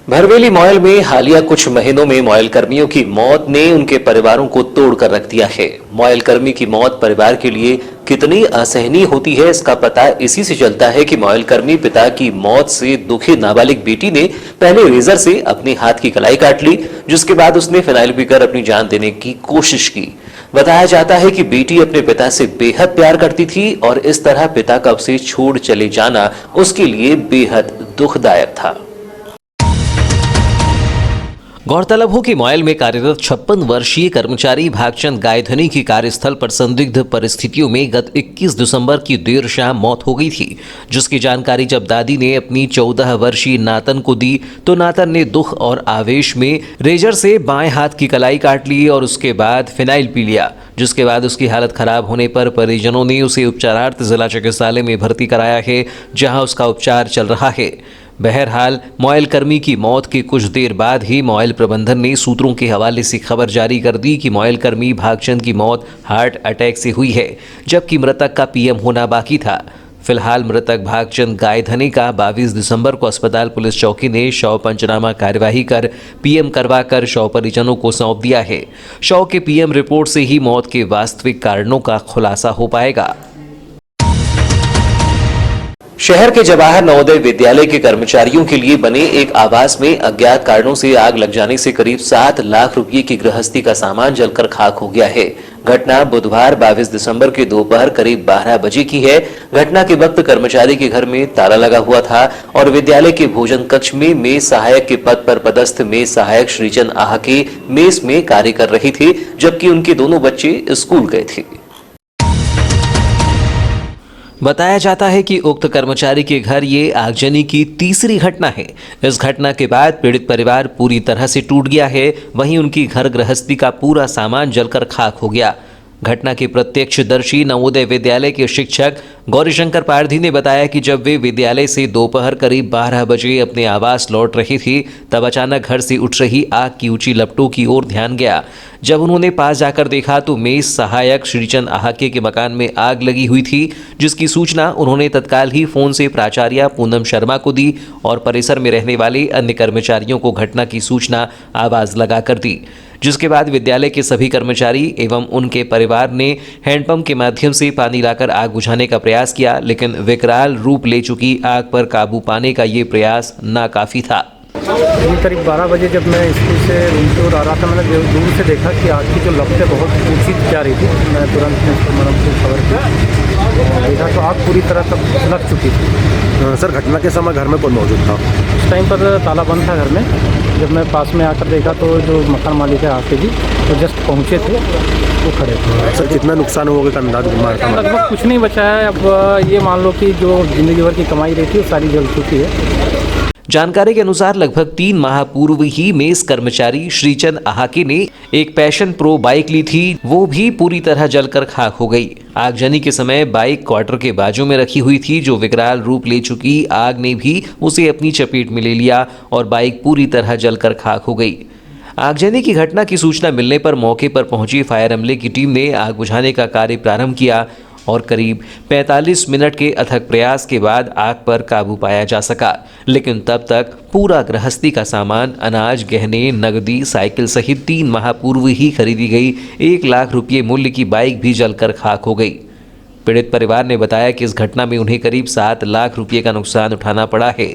Bharveli MOIL में हालिया कुछ महीनों में मॉयल कर्मियों की मौत ने उनके परिवारों को तोड़ कर रख दिया है। मॉयल कर्मी की मौत परिवार के लिए कितनी असहनीय होती है, इसका पता इसी से चलता है कि मॉयल कर्मी पिता की मौत से दुखी नाबालिग बेटी ने पहले रेजर से अपने हाथ की कलाई काट ली, जिसके बाद उसने फिनाइल पीकर अपनी जान देने की कोशिश की। बताया जाता है कि बेटी अपने पिता से बेहद प्यार करती थी और इस तरह पिता का उसे छोड़ चले जाना उसके लिए बेहद दुखदायक था। गौरतलब हो कि मॉयल में कार्यरत 56 वर्षीय कर्मचारी भागचंद गायधनी की कार्यस्थल पर संदिग्ध परिस्थितियों में गत 21 दिसंबर की देर शाम मौत हो गई थी, जिसकी जानकारी जब दादी ने अपनी 14 वर्षीय नातन को दी तो नातन ने दुख और आवेश में रेजर से बाएं हाथ की कलाई काट ली और उसके बाद फिनाइल पी लिया, जिसके बाद उसकी हालत खराब होने पर परिजनों ने उसे उपचारार्थ जिला चिकित्सालय में भर्ती कराया है, जहां उसका उपचार चल रहा है। बहरहाल मॉयल कर्मी की मौत के कुछ देर बाद ही मॉयल प्रबंधन ने सूत्रों के हवाले से खबर जारी कर दी कि मॉयल कर्मी भागचंद की मौत हार्ट अटैक से हुई है, जबकि मृतक का पीएम होना बाकी था। फिलहाल मृतक भागचंद गायधनी का 22 दिसंबर को अस्पताल पुलिस चौकी ने शव पंचनामा कार्यवाही कर पीएम करवाकर शव परिजनों को सौंप दिया है। शव के पीएम रिपोर्ट से ही मौत के वास्तविक कारणों का खुलासा हो पाएगा। शहर के जवाहर नवोदय विद्यालय के कर्मचारियों के लिए बने एक आवास में अज्ञात कारणों से आग लग जाने से करीब 7 लाख रुपए की गृहस्थी का सामान जलकर खाक हो गया है। घटना बुधवार 22 दिसंबर के दोपहर करीब 12 बजे की है। घटना के वक्त कर्मचारी के घर में ताला लगा हुआ था और विद्यालय के भोजन कक्ष में मेस सहायक के पद पर पदस्थ मेस सहायक श्रीचंद आहाके मेस में कार्य कर रहे थे, जबकि उनके दोनों बच्चे स्कूल गए थे। बताया जाता है कि उक्त कर्मचारी के घर ये आगजनी की तीसरी घटना है। इस घटना के बाद पीड़ित परिवार पूरी तरह से टूट गया है, वहीं उनकी घर गृहस्थी का पूरा सामान जलकर खाक हो गया। घटना के प्रत्यक्षदर्शी नवोदय विद्यालय के शिक्षक गौरीशंकर पारधी ने बताया कि जब वे विद्यालय से दोपहर करीब 12 बजे अपने आवास लौट रही थी, तब अचानक घर से उठ रही आग की ऊंची लपटों की ओर ध्यान गया। जब उन्होंने पास जाकर देखा तो मेस सहायक श्रीचंद आहाके के मकान में आग लगी हुई थी, जिसकी सूचना उन्होंने तत्काल ही फोन से प्राचार्य पूनम शर्मा को दी और परिसर में रहने वाले अन्य कर्मचारियों को घटना की सूचना आवाज लगाकर दी, जिसके बाद विद्यालय के सभी कर्मचारी एवं उनके परिवार ने हैंडपंप के माध्यम से पानी लाकर आग बुझाने का प्रयास किया, लेकिन विकराल रूप ले चुकी आग पर काबू पाने का ये प्रयास नाकाफी था। करीब 12 बजे जब मैं स्कूल से दूर आ रहा था, मैंने दूर से देखा कि आग की जो लपटें बहुत ऊंची जा रही थी। मैं तुरंत खबर की देखा तो आग पूरी तरह तक लग चुकी थी। सर, घटना के समय घर में कौन मौजूद था? उस टाइम पर ताला बंद था घर में। जब मैं पास में आकर देखा तो जो मकान मालिक है आके जी तो जस्ट पहुँचे थे, वो खड़े थे। सर, कितना नुकसान होगा का अंदाज? लगभग कुछ नहीं बचा है। अब ये मान लो कि जो जिंदगी भर की कमाई रही थी वो सारी जल चुकी है। जानकारी के अनुसार लगभग 3 माह पूर्व ही मेस कर्मचारी श्रीचंद आहाके ने एक पैशन प्रो बाइक ली थी, वो भी पूरी तरह जलकर खाक हो गई। आगजनी के समय बाइक क्वार्टर के बाजू में रखी हुई थी, जो विकराल रूप ले चुकी आग ने भी उसे अपनी चपेट में ले लिया और बाइक पूरी तरह जलकर खाक हो गई। आगजनी की घटना की सूचना मिलने पर मौके पर पहुंची फायर अमले की टीम ने आग बुझाने का कार्य प्रारंभ किया और करीब 45 मिनट के अथक प्रयास के बाद आग पर काबू पाया जा सका, लेकिन तब तक पूरा गृहस्थी का सामान, अनाज, गहने, नकदी, साइकिल सहित 3 माह पूर्व ही खरीदी गई 1 लाख रुपये मूल्य की बाइक भी जलकर खाक हो गई। पीड़ित परिवार ने बताया कि इस घटना में उन्हें करीब 7 लाख रुपये का नुकसान उठाना पड़ा है।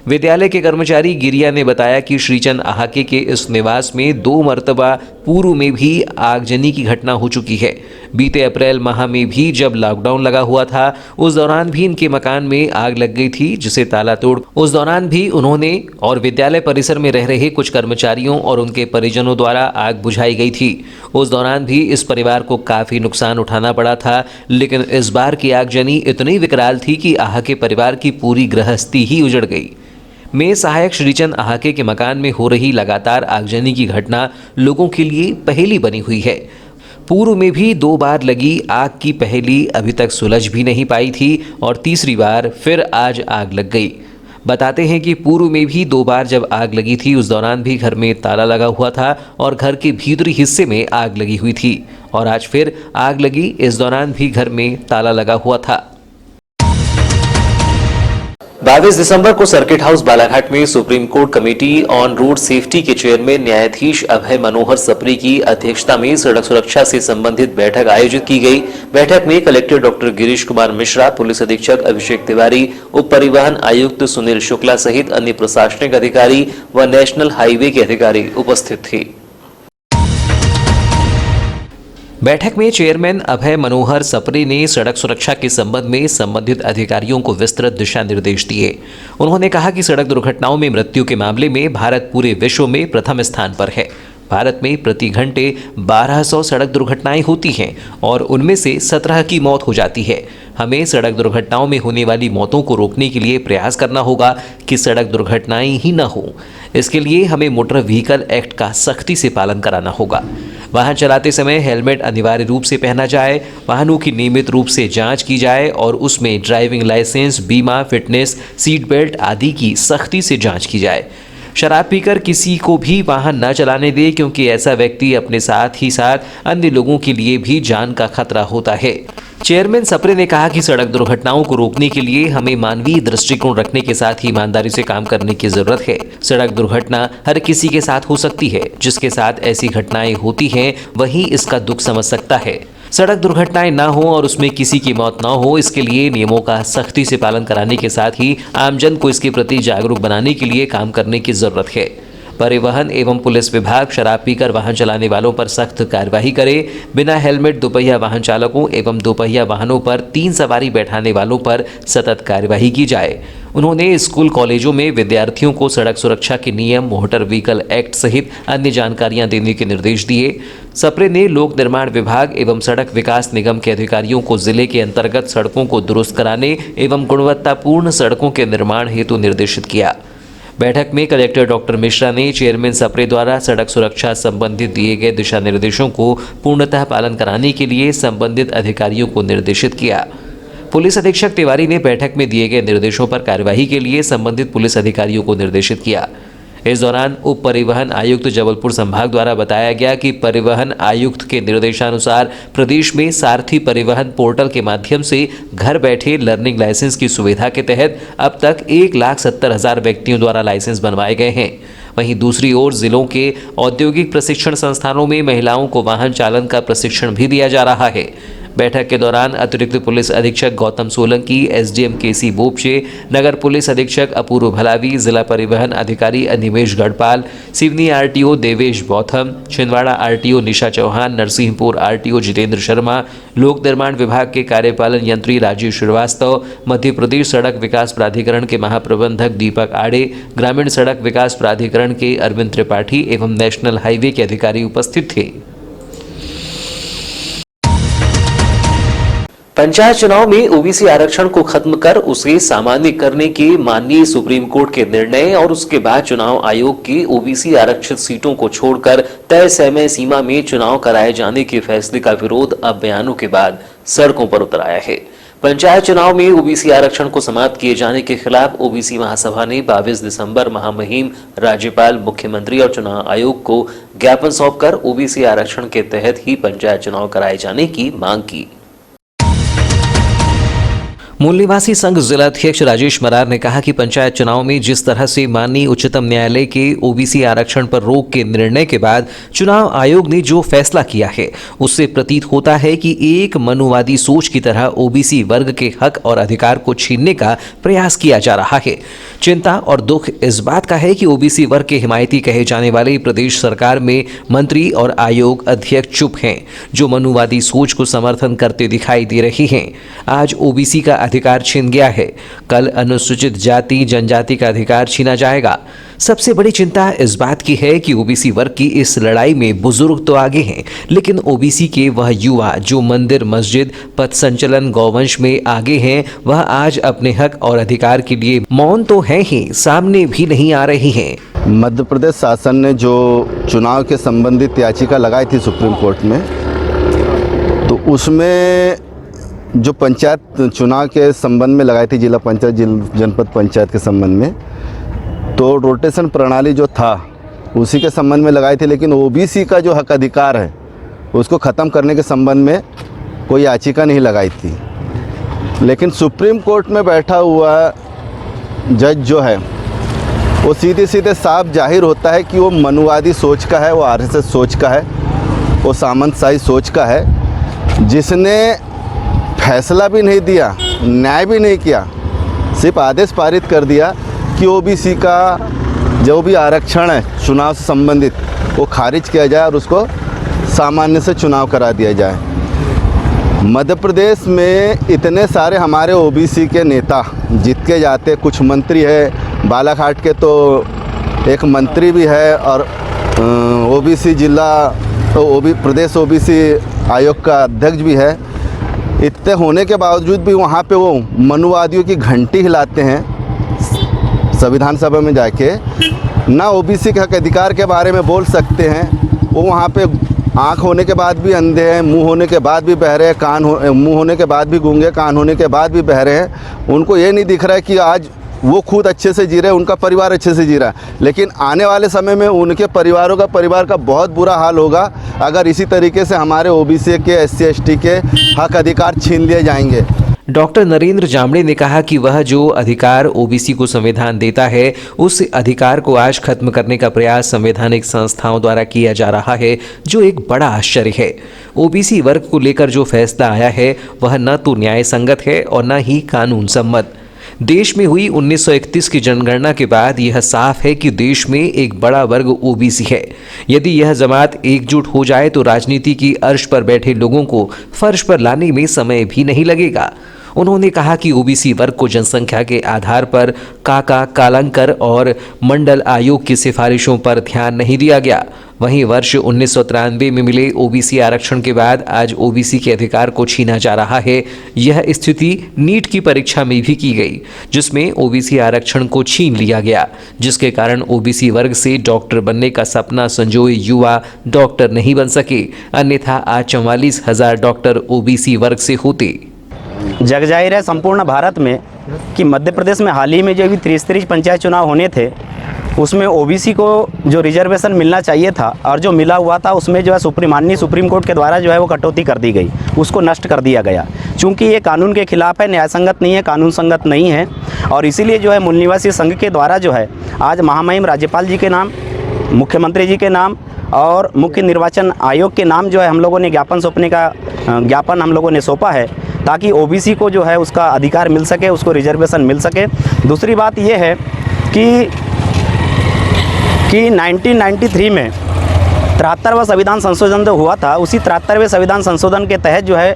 विद्यालय के कर्मचारी गिरिया ने बताया कि श्रीचंद आहाके के इस निवास में 2 मरतबा पूर्व में भी आगजनी की घटना हो चुकी है। बीते अप्रैल माह में भी जब लॉकडाउन लगा हुआ था, उस दौरान भी इनके मकान में आग लग गई थी, जिसे ताला तोड़ उस दौरान भी उन्होंने और विद्यालय परिसर में रह रहे कुछ कर्मचारियों और उनके परिजनों द्वारा आग बुझाई गई थी। उस दौरान भी इस परिवार को काफी नुकसान उठाना पड़ा था, लेकिन इस बार की आगजनी इतनी विकराल थी कि आहाके परिवार की पूरी गृहस्थी ही उजड़ गई। मेस सहायक श्रीचंद आहाके के मकान में हो रही लगातार आगजनी की घटना लोगों के लिए पहेली बनी हुई है। पूर्व में भी 2 बार लगी आग की पहेली अभी तक सुलझ भी नहीं पाई थी और तीसरी बार फिर आज आग लग गई। बताते हैं कि पूर्व में भी 2 बार जब आग लगी थी, उस दौरान भी घर में ताला लगा हुआ था और घर के भीतरी हिस्से में आग लगी हुई थी, और आज फिर आग लगी, इस दौरान भी घर में ताला लगा हुआ था। 22 दिसंबर को सर्किट हाउस बालाघाट में supreme court committee on road safety के चेयरमैन न्यायाधीश अभय मनोहर सप्रे की अध्यक्षता में सड़क सुरक्षा से संबंधित बैठक आयोजित की गई। बैठक में collector doctor Girish Kumar Mishra, police अधीक्षक अभिषेक तिवारी, उप परिवहन आयुक्त सुनील शुक्ला सहित अन्य प्रशासनिक अधिकारी व नेशनल हाईवे के अधिकारी उपस्थित थे। बैठक में चेयरमैन अभय मनोहर सप्रे ने सड़क सुरक्षा के संबंध में संबंधित अधिकारियों को विस्तृत दिशा निर्देश दिए। उन्होंने कहा कि सड़क दुर्घटनाओं में मृत्यु के मामले में भारत पूरे विश्व में प्रथम स्थान पर है। भारत में प्रति घंटे 1200 सड़क दुर्घटनाएं होती हैं और उनमें से 17 की मौत हो जाती है। हमें सड़क दुर्घटनाओं में होने वाली मौतों को रोकने के लिए प्रयास करना होगा कि सड़क दुर्घटनाएं ही न हो। इसके लिए हमें मोटर व्हीकल एक्ट का सख्ती से पालन कराना होगा। वाहन चलाते समय हेलमेट अनिवार्य रूप से पहना जाए, वाहनों की नियमित रूप से जांच की जाए और उसमें ड्राइविंग लाइसेंस, बीमा, फिटनेस, सीट बेल्ट आदि की सख्ती से जांच की जाए। शराब पीकर किसी को भी वाहन न चलाने दे, क्योंकि ऐसा व्यक्ति अपने साथ ही साथ अन्य लोगों के लिए भी जान का खतरा होता है। चेयरमैन सप्रे ने कहा कि सड़क दुर्घटनाओं को रोकने के लिए हमें मानवीय दृष्टिकोण रखने के साथ ही ईमानदारी से काम करने की जरूरत है। सड़क दुर्घटना हर किसी के साथ हो सकती है। जिसके साथ ऐसी घटनाएं होती हैं वही इसका दुख समझ सकता है। सड़क दुर्घटनाएं ना हो और उसमें किसी की मौत ना हो, इसके लिए नियमों का सख्ती से पालन कराने के साथ ही आमजन को इसके प्रति जागरूक बनाने के लिए काम करने की जरूरत है। परिवहन एवं पुलिस विभाग शराब पीकर वाहन चलाने वालों पर सख्त कार्यवाही करे। बिना हेलमेट दोपहिया वाहन चालकों एवं दोपहिया वाहनों पर 3 सवारी बैठाने वालों पर सतत कार्यवाही की जाए। उन्होंने स्कूल कॉलेजों में विद्यार्थियों को सड़क सुरक्षा के नियम, मोटर व्हीकल एक्ट सहित अन्य जानकारियां देने के निर्देश दिए। सप्रे ने लोक निर्माण विभाग एवं सड़क विकास निगम के अधिकारियों को जिले के अंतर्गत सड़कों को दुरुस्त कराने एवं गुणवत्तापूर्ण सड़कों के निर्माण हेतु निर्देशित किया। बैठक में कलेक्टर डॉक्टर मिश्रा ने चेयरमैन सप्रे द्वारा सड़क सुरक्षा संबंधित दिए गए दिशा निर्देशों को पूर्णतः पालन कराने के लिए संबंधित अधिकारियों को निर्देशित किया। पुलिस अधीक्षक तिवारी ने बैठक में दिए गए निर्देशों पर कार्यवाही के लिए संबंधित पुलिस अधिकारियों को निर्देशित किया। इस दौरान उप परिवहन आयुक्त जबलपुर संभाग द्वारा बताया गया कि परिवहन आयुक्त के निर्देशानुसार प्रदेश में सारथी परिवहन पोर्टल के माध्यम से घर बैठे लर्निंग लाइसेंस की सुविधा के तहत अब तक 1,70,000 व्यक्तियों द्वारा लाइसेंस बनवाए गए हैं। वहीं दूसरी ओर जिलों के औद्योगिक प्रशिक्षण संस्थानों में महिलाओं को वाहन चालन का प्रशिक्षण भी दिया जा रहा है। बैठक के दौरान अतिरिक्त पुलिस अधीक्षक गौतम सोलंकी, एसडीएम केसी बोपचे, नगर पुलिस अधीक्षक अपूर्व भलावी, जिला परिवहन अधिकारी अनिमेश गढ़पाल, सिवनी आरटीओ देवेश बौथम, छिंदवाड़ा आरटीओ निशा चौहान, नरसिंहपुर आरटीओ जितेंद्र शर्मा, लोक निर्माण विभाग के कार्यपालन यंत्री राजीव श्रीवास्तव, मध्य प्रदेश सड़क विकास प्राधिकरण के महाप्रबंधक दीपक आड़े, ग्रामीण सड़क विकास प्राधिकरण के अरविंद त्रिपाठी एवं नेशनल हाईवे के अधिकारी उपस्थित थे। पंचायत चुनाव में ओबीसी आरक्षण को खत्म कर उसे सामान्य करने के माननीय सुप्रीम कोर्ट के निर्णय और उसके बाद चुनाव आयोग के ओबीसी आरक्षित सीटों को छोड़कर तय समय सीमा में चुनाव कराए जाने के फैसले का विरोध अब बयानों के बाद सड़कों पर उतर आया है। पंचायत चुनाव में ओबीसी आरक्षण को समाप्त किए जाने के खिलाफ ओबीसी महासभा ने 22 दिसंबर महामहिम राज्यपाल, मुख्यमंत्री और चुनाव आयोग को ज्ञापन सौंपकर ओबीसी आरक्षण के तहत ही पंचायत चुनाव कराए जाने की मांग की। मूल निवासी संघ जिला अध्यक्ष राजेश मरार ने कहा कि पंचायत चुनाव में जिस तरह से माननीय उच्चतम न्यायालय के ओबीसी आरक्षण पर रोक के निर्णय के बाद चुनाव आयोग ने जो फैसला किया है उससे प्रतीत होता है कि एक मनुवादी सोच की तरह ओबीसी वर्ग के हक और अधिकार को छीनने का प्रयास किया जा रहा है। चिंता और दुख इस बात का है कि ओबीसी वर्ग के हिमायती कहे जाने वाले प्रदेश सरकार में मंत्री और आयोग अध्यक्ष चुप हैं, जो मनुवादी सोच को समर्थन करते दिखाई दे रही हैं। आज ओबीसी का अधिकार छीन गया है, कल अनुसूचित जाति जनजाति का अधिकार छीना जाएगा। सबसे बड़ी चिंता इस बात की है कि ओबीसी वर्ग की इस लड़ाई में बुजुर्ग तो आगे हैं, लेकिन ओबीसी के वह युवा जो मंदिर, मस्जिद, पथ संचलन, गौवंश में आगे हैं, वह आज अपने हक और अधिकार के लिए मौन तो हैं ही, सामने भी नहीं आ रही हैं। मध्य प्रदेश शासन ने जो चुनाव के संबंधित याचिका लगाई थी सुप्रीम कोर्ट में, तो उसमें जो पंचायत चुनाव के संबंध में लगाई थी, जिला पंचायत, जनपद पंचायत के संबंध में, तो रोटेशन प्रणाली जो था उसी के संबंध में लगाई थी, लेकिन ओबीसी का जो हक अधिकार है उसको ख़त्म करने के संबंध में कोई याचिका नहीं लगाई थी। लेकिन सुप्रीम कोर्ट में बैठा हुआ जज जो है वो सीधे सीधे साफ जाहिर होता है कि वो मनुवादी सोच का है, वो आरएसएस सोच का है, वो सामंतशाही सोच का है, जिसने फैसला भी नहीं दिया, न्याय भी नहीं किया, सिर्फ आदेश पारित कर दिया कि ओबीसी का जो भी आरक्षण है चुनाव से संबंधित वो खारिज किया जाए और उसको सामान्य से चुनाव करा दिया जाए। मध्य प्रदेश में इतने सारे हमारे ओबीसी के नेता जीत के जाते, कुछ मंत्री है, बालाघाट के तो एक मंत्री भी है और ओबीसी जिला तो प्रदेश ओबीसी आयोग का अध्यक्ष भी है। इतने होने के बावजूद भी वहाँ पे वो मनुवादियों की घंटी हिलाते हैं संविधान सभा में जाके, ना ओबीसी के हक अधिकार के बारे में बोल सकते हैं। वो वहाँ पे आँख होने के बाद भी अंधे हैं, मुंह होने के बाद भी बहरे हैं, मुंह होने के बाद भी गूंगे, कान होने के बाद भी बहरे हैं। उनको ये नहीं दिख रहा है कि आज वो खुद अच्छे से जी रहे हैं, उनका परिवार अच्छे से जी रहा है, लेकिन आने वाले समय में उनके परिवार का बहुत बुरा हाल होगा अगर इसी तरीके से हमारे ओबीसी के SC ST के हक अधिकार छीन लिए जाएंगे। डॉक्टर नरेंद्र जांबड़े ने कहा कि वह जो अधिकार ओबीसी को संविधान देता है, उस अधिकार को आज खत्म करने का प्रयास संवैधानिक संस्थाओं द्वारा किया जा रहा है, जो एक बड़ा आश्चर्य है। ओबीसी वर्ग को लेकर जो फैसला आया है वह न तो न्याय संगत है और न ही कानून सम्मत। देश में हुई 1931 की जनगणना के बाद यह साफ है कि देश में एक बड़ा वर्ग ओबीसी है। यदि यह जमात एकजुट हो जाए तो राजनीति की अर्श पर बैठे लोगों को फर्श पर लाने में समय भी नहीं लगेगा। उन्होंने कहा कि ओबीसी वर्ग को जनसंख्या के आधार पर काका, कालंकर और मंडल आयोग की सिफारिशों पर ध्यान नहीं दिया गया। वहीं वर्ष 1993 में मिले ओबीसी आरक्षण के बाद आज ओबीसी के अधिकार को छीना जा रहा है। यह स्थिति नीट की परीक्षा में भी की गई, जिसमें ओबीसी आरक्षण को छीन लिया गया, जिसके कारण ओबीसी वर्ग से डॉक्टर बनने का सपना संजोए युवा डॉक्टर नहीं बन सके, अन्यथा आज 44,000 डॉक्टर ओबीसी वर्ग से होते। जग जाहिर है संपूर्ण भारत में कि मध्य प्रदेश में हाल ही में जो भी 33 पंचायत चुनाव होने थे उसमें ओबीसी को जो रिजर्वेशन मिलना चाहिए था और जो मिला हुआ था उसमें जो है माननीय सुप्रीम कोर्ट के द्वारा जो है वो कटौती कर दी गई, उसको नष्ट कर दिया गया, चूँकि ये कानून के खिलाफ है, न्याय संगत नहीं है, कानून संगत नहीं है। और इसीलिए जो है मूल निवासी संघ के द्वारा जो है आज महामहिम राज्यपाल जी के नाम, मुख्यमंत्री जी के नाम और मुख्य निर्वाचन आयोग के नाम जो है हम लोगों ने ज्ञापन हम लोगों ने सौंपा है, ताकि ओबीसी को जो है उसका अधिकार मिल सके, उसको रिजर्वेशन मिल सके। दूसरी बात ये है कि 1993 में 73वां संविधान संशोधन जो हुआ था, उसी 73वें संविधान संशोधन के तहत जो है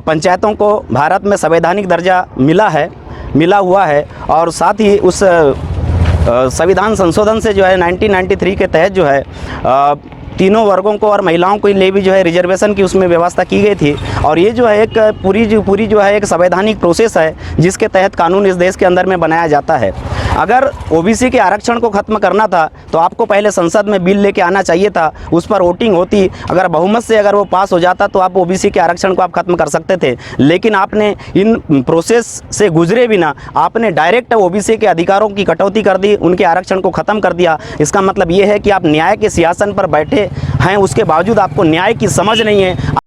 पंचायतों को भारत में संवैधानिक दर्जा मिला हुआ है और साथ ही उस संविधान संशोधन से जो है 1993 के तहत जो है तीनों वर्गों को और महिलाओं के लिए भी जो है रिजर्वेशन की उसमें व्यवस्था की गई थी। और ये जो है एक पूरी जो है एक संवैधानिक प्रोसेस है जिसके तहत कानून इस देश के अंदर में बनाया जाता है। अगर ओबीसी के आरक्षण को ख़त्म करना था तो आपको पहले संसद में बिल लेके आना चाहिए था, उस पर वोटिंग होती, अगर बहुमत से अगर वो पास हो जाता तो आप ओबीसी के आरक्षण को आप ख़त्म कर सकते थे। लेकिन आपने इन प्रोसेस से गुजरे बिना आपने डायरेक्ट ओबीसी के अधिकारों की कटौती कर दी, उनके आरक्षण को ख़त्म कर दिया। इसका मतलब ये है कि आप न्याय के सिंहासन पर बैठे हैं, उसके बावजूद आपको न्याय की समझ नहीं है।